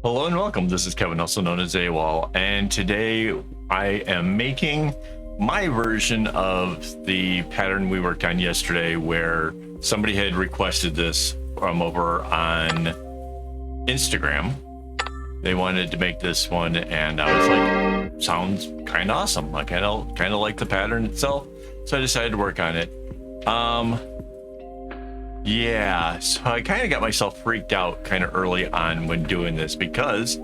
Hello and welcome. This is Kevin, also known as AWOL, and today I am making my version of the pattern we worked on yesterday, where somebody had requested this from over on Instagram. They wanted to make this one, and I was like, sounds kind of awesome. I kind of like the pattern itself, so I decided to work on it. Yeah, so I kind of got myself freaked out kind of early on when doing this, because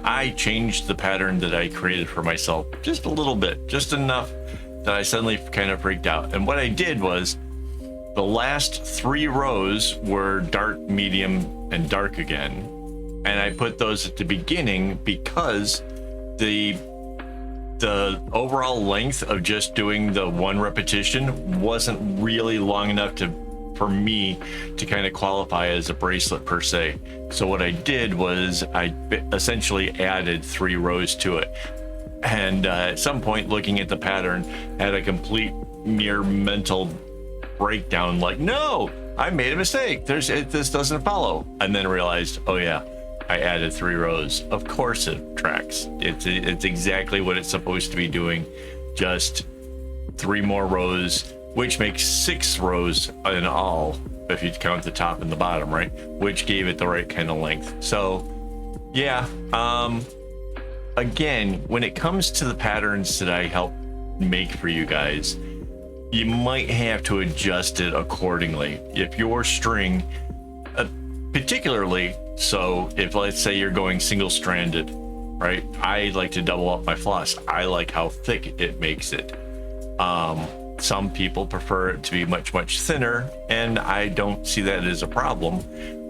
I changed the pattern that I created for myself just a little bit, just enough that I suddenly kind of freaked out. And what I did was the last 3 rows were dark, medium, and dark again. And I put those at the beginning because the overall length of just doing the 1 repetition wasn't really long enough for me to kind of qualify as a bracelet per se. So what I did was I essentially added 3 rows to it, and at some point looking at the pattern had a complete near mental breakdown, like, no, I made a mistake, this doesn't follow, and then realized, oh yeah, I added 3 rows. Of course it tracks. It's exactly what it's supposed to be doing, just 3 more rows, which makes 6 rows in all, if you count the top and the bottom, right? Which gave it the right kind of length. So yeah, again, when it comes to the patterns that I help make for you guys, you might have to adjust it accordingly. If your string, particularly, so if let's say you're going single-stranded, right? I like to double up my floss. I like how thick it makes it. Some people prefer it to be much, much thinner, and I don't see that as a problem.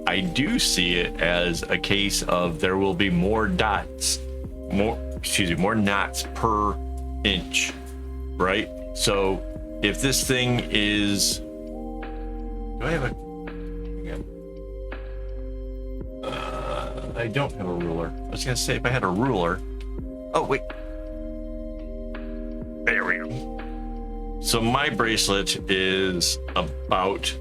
I do see it as a case of there will be more knots per inch, right? So if this thing is, do I have a, I don't have a ruler. I was gonna say if I had a ruler. Oh wait, there we go. So my bracelet is about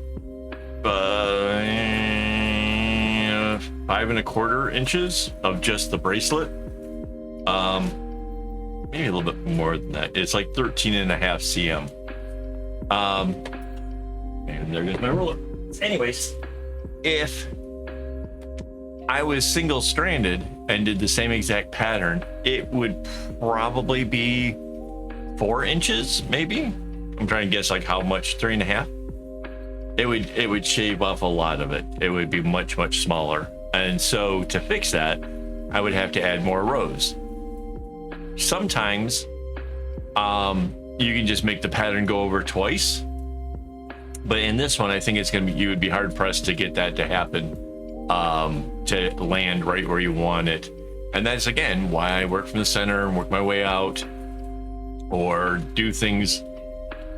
5¼ inches of just the bracelet. Maybe a little bit more than that. It's like 13.5 cm. And there goes my ruler. Anyways, if I was single-stranded and did the same exact pattern, it would probably be 4 inches, maybe. I'm trying to guess like how much, 3.5. It would shave off a lot of it. It would be much, much smaller. And so to fix that, I would have to add more rows. Sometimes you can just make the pattern go over twice. But in this one, I think it's you would be hard pressed to get that to happen, to land right where you want it. And that's again why I work from the center and work my way out, or do things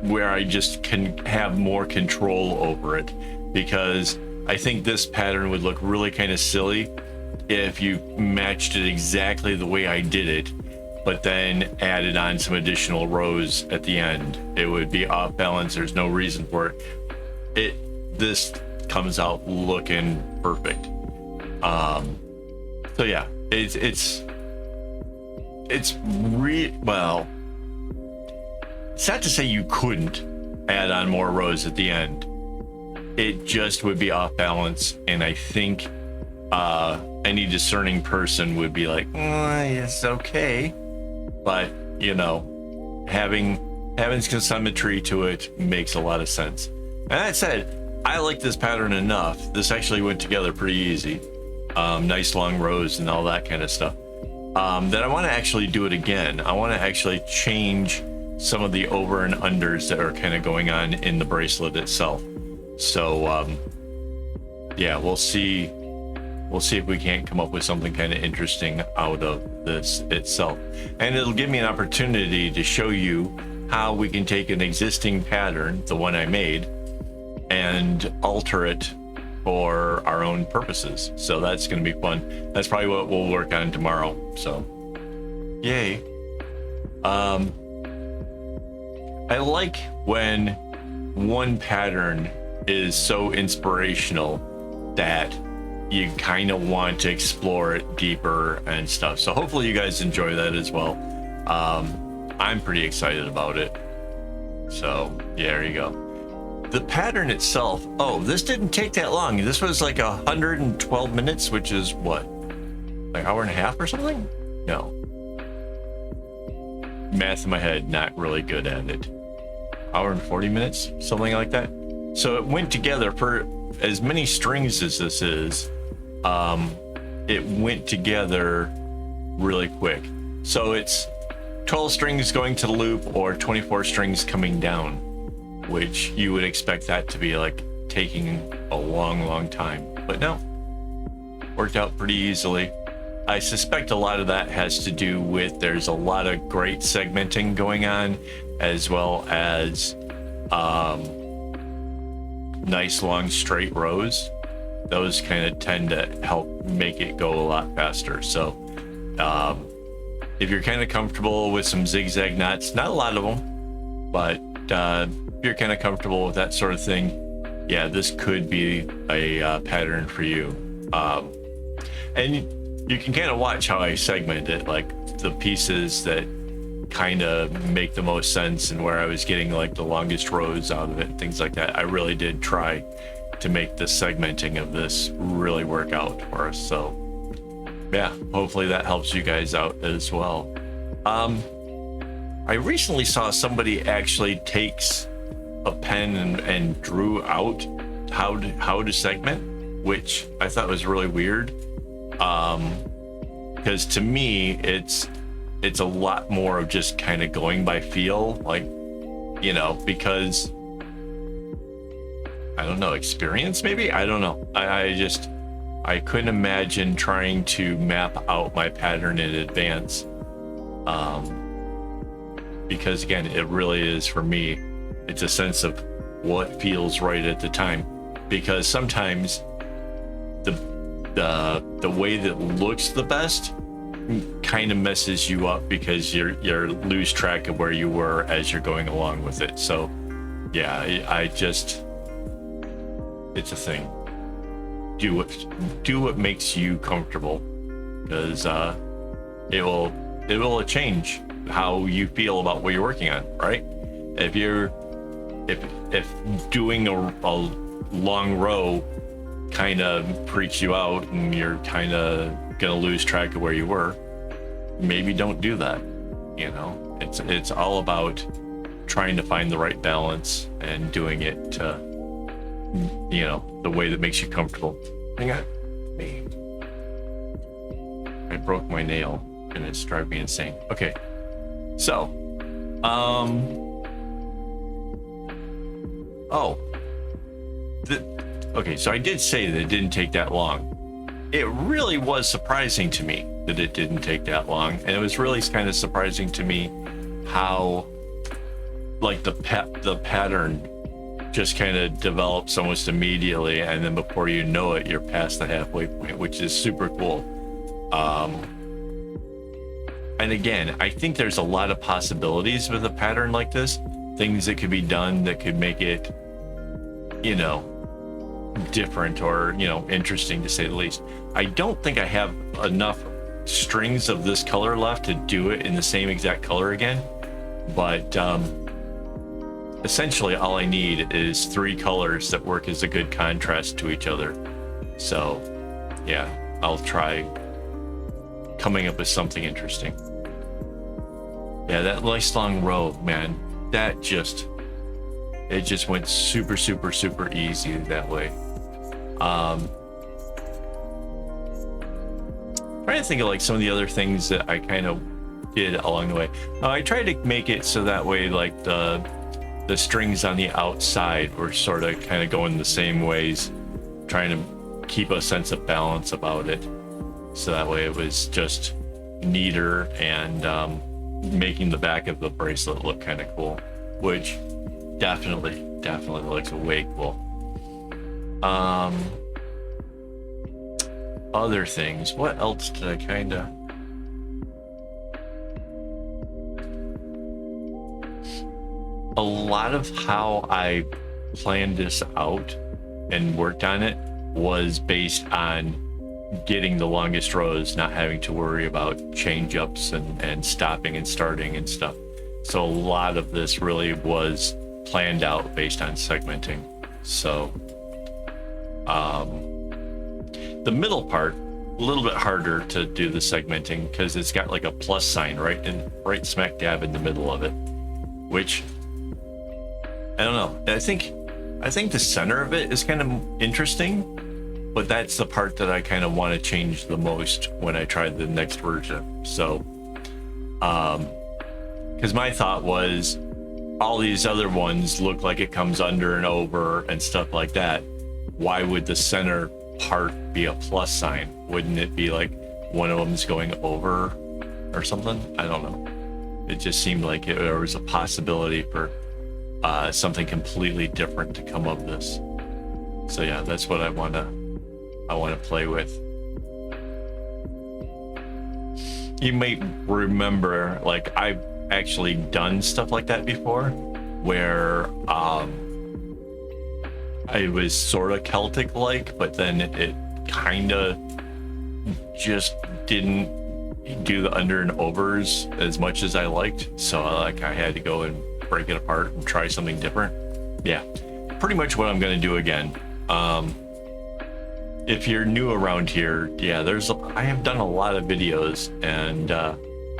where I just can have more control over it, because I think this pattern would look really kind of silly if you matched it exactly the way I did it, but then added on some additional rows at the end. It would be off balance. There's no reason for it. This comes out looking perfect. So yeah, it's well, it's not to say you couldn't add on more rows at the end. It just would be off balance, and I think any discerning person would be like, it's okay. But you know, having some symmetry to it makes a lot of sense. And that said, I like this pattern enough. This actually went together pretty easy. Nice long rows and all that kind of stuff. That I want to actually do it again. I want to actually change some of the over and unders that are kind of going on in the bracelet itself. So yeah, we'll see if we can't come up with something kind of interesting out of this itself. And it'll give me an opportunity to show you how we can take an existing pattern, the one I made, and alter it for our own purposes. So that's going to be fun. That's probably what we'll work on tomorrow. So yay. I like when one pattern is so inspirational that you kind of want to explore it deeper and stuff. So hopefully you guys enjoy that as well. I'm pretty excited about it. So yeah, there you go. The pattern itself, oh, this didn't take that long. This was like 112 minutes, which is what, like hour and a half or something? No. Math in my head, not really good at it. Hour and 40 minutes, something like that. So it went together for as many strings as this is. It went together really quick. So it's 12 strings going to the loop or 24 strings coming down, which you would expect that to be like taking a long time, but no, worked out pretty easily. I suspect a lot of that has to do with there's a lot of great segmenting going on, as well as nice long straight rows. Those kind of tend to help make it go a lot faster. So if you're kind of comfortable with some zigzag knots, not a lot of them, but if you're kind of comfortable with that sort of thing, yeah, this could be a pattern for you. And you can kind of watch how I segment it, like the pieces that kind of make the most sense and where I was getting like the longest rows out of it, things like that. I really did try to make the segmenting of this really work out for us. So yeah, hopefully that helps you guys out as well. I recently saw somebody actually takes a pen and drew out how to segment, which I thought was really weird. Because to me, it's a lot more of just kind of going by feel, like, you know, because I don't know, experience maybe? I don't know. I couldn't imagine trying to map out my pattern in advance. Because again, it really is, for me, it's a sense of what feels right at the time. Because sometimes the way that looks the best kind of messes you up because you're lose track of where you were as you're going along with it. So yeah, it's a thing. Do what makes you comfortable, because it will change how you feel about what you're working on, right? If doing a long row kind of freaks you out and you're kind of gonna lose track of where you were, maybe don't do that. You know, it's all about trying to find the right balance and doing it you know, the way that makes you comfortable. Hang on, I broke my nail and it's driving me insane. Okay, so okay, so I did say that it didn't take that long. It really was surprising to me that it didn't take that long, and it was really kind of surprising to me how, like, the pattern just kind of develops almost immediately, and then before you know it, you're past the halfway point, which is super cool. And again, I think there's a lot of possibilities with a pattern like this, things that could be done that could make it, you know, different or, you know, interesting to say the least. I don't think I have enough strings of this color left to do it in the same exact color again, but essentially all I need is 3 colors that work as a good contrast to each other. So yeah, I'll try coming up with something interesting. Yeah, that nice long row, man, that just went super easy that way. Trying to think of like some of the other things that I kind of did along the way. I tried to make it so that way, like the strings on the outside were sort of kind of going the same ways, trying to keep a sense of balance about it. So that way it was just neater and making the back of the bracelet look kind of cool, which definitely looks way cool. Other things, what else did I kind of... A lot of how I planned this out and worked on it was based on getting the longest rows, not having to worry about change ups and stopping and starting and stuff. So a lot of this really was planned out based on segmenting. So the middle part, a little bit harder to do the segmenting because it's got like a plus sign right smack dab in the middle of it, which I don't know. I think the center of it is kind of interesting, but that's the part that I kind of want to change the most when I try the next version. So, because my thought was all these other ones look like it comes under and over and stuff like that. Why would the center part be a plus sign? Wouldn't it be like one of them's going over or something? I don't know. It just seemed like there was a possibility for something completely different to come of this. So yeah, that's what I want to play with. You might remember, like, I've actually done stuff like that before, where it was sort of Celtic like, but then it kind of just didn't do the under and overs as much as I liked. So like I had to go and break it apart and try something different. Yeah, pretty much what I'm going to do again. If you're new around here, yeah, I have done a lot of videos, and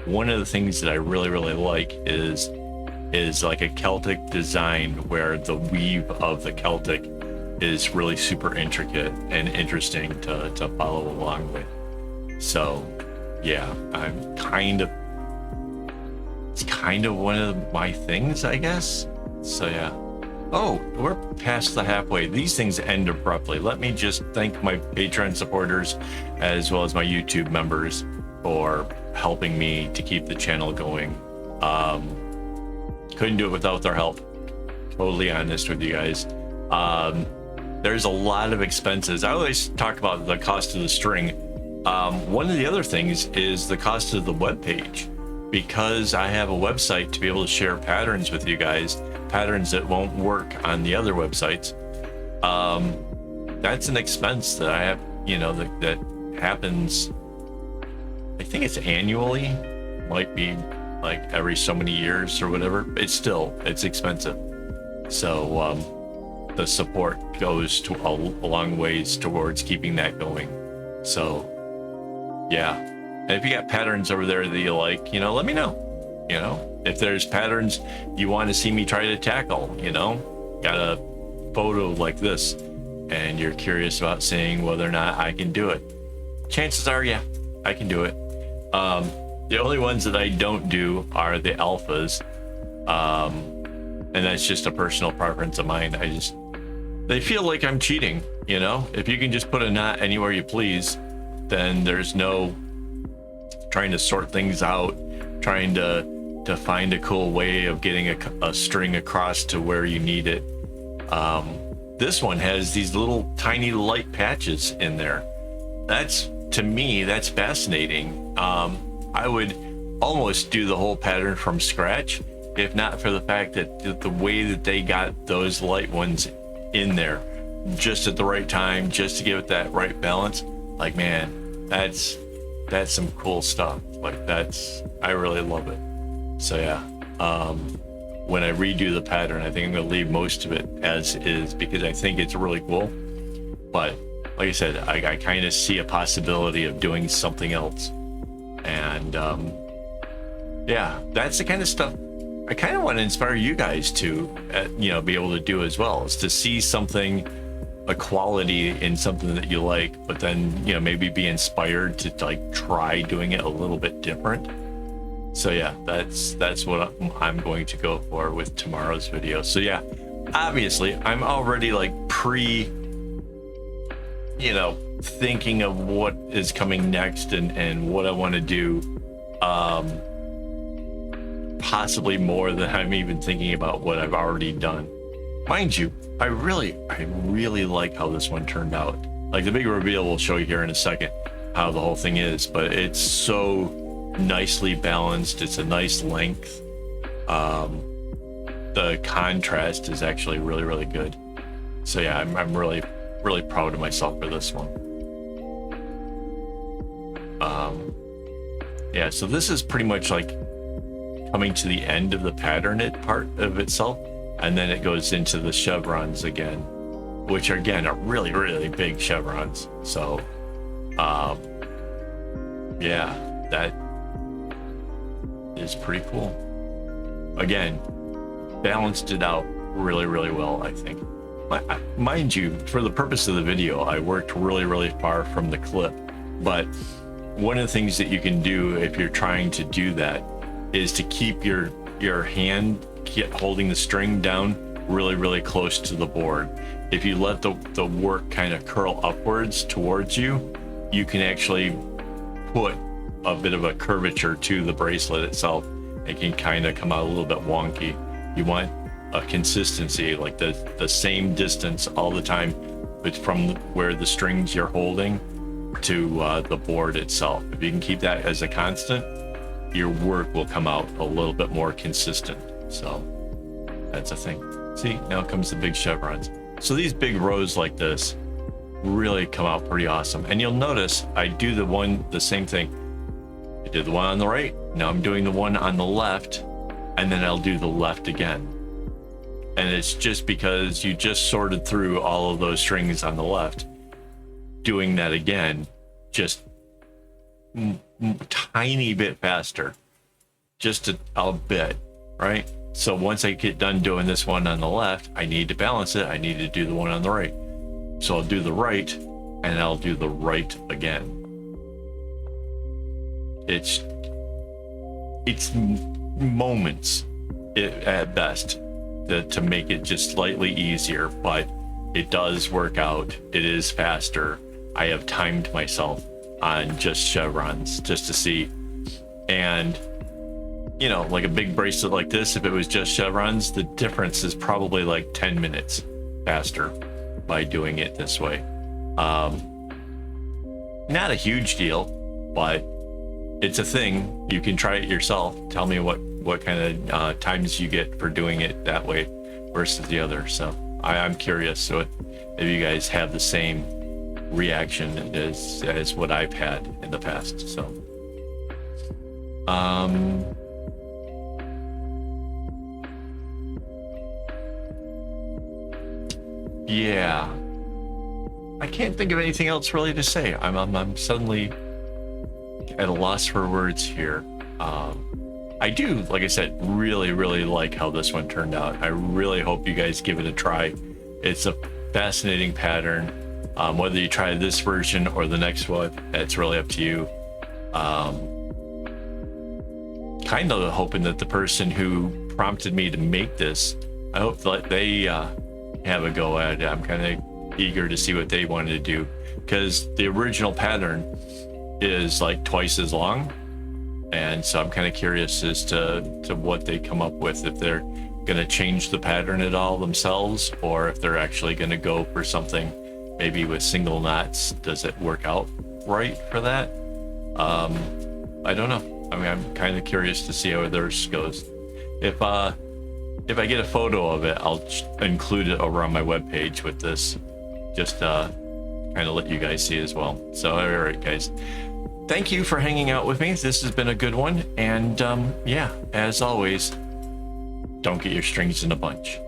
one of the things that I really like is like a Celtic design where the weave of the Celtic is really super intricate and interesting to follow along with. So yeah, it's kind of one of my things, I guess. So yeah. Oh, we're past the halfway. These things end abruptly. Let me just thank my Patreon supporters as well as my YouTube members for helping me to keep the channel going. Couldn't do it without their help. Totally honest with you guys. There's a lot of expenses. I always talk about the cost of the string. One of the other things is the cost of the web page, because I have a website to be able to share patterns with you guys, patterns that won't work on the other websites. That's an expense that I have, that happens. I think it's annually, might be like every so many years or whatever. It's expensive. So the support goes to a long ways towards keeping that going. So yeah, and if you got patterns over there that you like, let me know. If there's patterns you want to see me try to tackle, got a photo like this and you're curious about seeing whether or not I can do it. Chances are, yeah, I can do it. The only ones that I don't do are the alphas. And that's just a personal preference of mine. They feel like I'm cheating, if you can just put a knot anywhere you please, then there's no trying to sort things out, trying to find a cool way of getting a string across to where you need it. This one has these little tiny light patches in there. To me, that's fascinating. I would almost do the whole pattern from scratch, if not for the fact that the way that they got those light ones in there just at the right time, just to give it that right balance. Like, man, that's some cool stuff. Like, I really love it. So yeah, when I redo the pattern, I think I'm going to leave most of it as is because I think it's really cool. But like I said, I kind of see a possibility of doing something else. And yeah, that's the kind of stuff I kind of want to inspire you guys to, be able to do as well, is to see something, a quality in something that you like, but then, maybe be inspired to like try doing it a little bit different. So yeah, that's what I'm going to go for with tomorrow's video. So yeah, obviously I'm already like thinking of what is coming next and what I want to do. Possibly more than I'm even thinking about what I've already done. Mind you, I really like how this one turned out. Like, the big reveal we'll show you here in a second how the whole thing is, but it's so nicely balanced. It's a nice length. The contrast is actually really good. So yeah, I'm really proud of myself for this one. Yeah, so this is pretty much like coming to the end of the pattern part of itself, and then it goes into the chevrons again, which again are really, really big chevrons. So yeah, that is pretty cool. Again, balanced it out really, really well, I think. Mind you, for the purpose of the video, I worked really, really far from the clip, but one of the things that you can do if you're trying to do that is to keep your hand holding the string down really, really close to the board. If you let the work kind of curl upwards towards you, you can actually put a bit of a curvature to the bracelet itself. It can kind of come out a little bit wonky. You want a consistency, like the same distance all the time, but from where the strings you're holding to the board itself. If you can keep that as a constant, your work will come out a little bit more consistent. So that's a thing. See, now comes the big chevrons. So these big rows like this really come out pretty awesome. And you'll notice I do the same thing. I did the one on the right, now I'm doing the one on the left, and then I'll do the left again. And it's just because you just sorted through all of those strings on the left. Doing that again, just tiny bit faster, just a bit, right? So once I get done doing this one on the left, I need to balance it. I need to do the one on the right. So I'll do the right, and I'll do the right again. It's moments at best to make it just slightly easier, but it does work out. It is faster. I have timed myself on just chevrons just to see. And you know, like a big bracelet like this, if it was just chevrons, the difference is probably like 10 minutes faster by doing it this way. Not a huge deal, but it's a thing. You can try it yourself. Tell me what kind of times you get for doing it that way versus the other. So I'm curious. So if you guys have the same reaction as what I've had in the past. So yeah, I can't think of anything else really to say. I'm suddenly at a loss for words here. I do, like I said, really, really like how this one turned out. I really hope you guys give it a try. It's a fascinating pattern. Whether you try this version or the next one, it's really up to you. Kind of hoping that the person who prompted me to make this, I hope that they have a go at it. I'm kind of eager to see what they wanted to do, because the original pattern is like twice as long, and so I'm kind of curious as to what they come up with, if they're going to change the pattern at all themselves, or if they're actually going to go for something maybe with single knots. Does it work out right for that? I don't know. I mean, I'm kind of curious to see how theirs goes. If I get a photo of it, I'll include it over on my webpage with this, just kind of let you guys see as well. So all right, guys, thank you for hanging out with me. This has been a good one, and yeah, as always, don't get your strings in a bunch.